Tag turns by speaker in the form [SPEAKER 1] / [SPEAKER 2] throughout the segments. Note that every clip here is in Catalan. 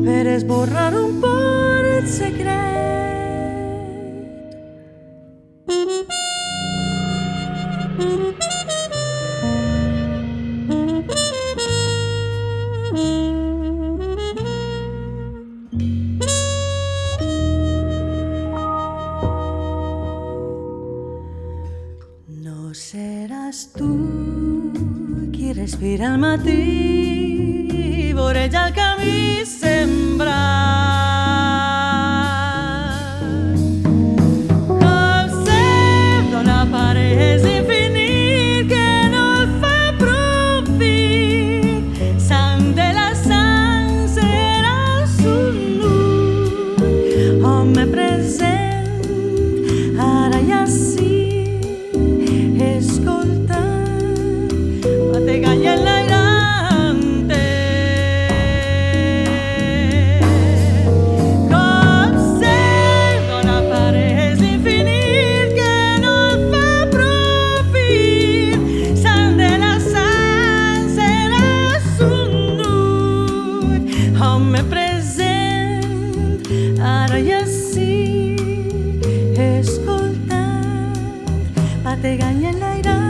[SPEAKER 1] per esborrar un por el secret. No seràs tu qui respira al matí, voreja el camí sembrat. El cel dona parés infinit que no el fa profit. Sang de la sang seràs un nu, home present, ara i ací. Bategalla en l'airante, com cel dona parés infinit que no el fa profit. Sang de la sang seràs un nuc, home present, ara i ací, escoltant, bategalla en l'airante.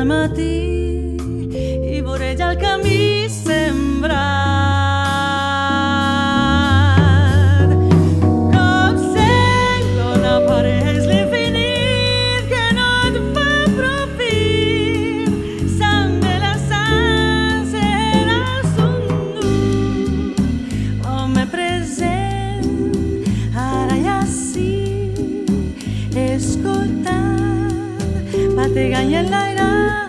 [SPEAKER 1] matí i voreja el camí sembrat. Com sento n'apareix l'infinit que no et fa profit. Sang de la sang seràs un nu, home present, ara i ací, escoltant, bategant i enlairat.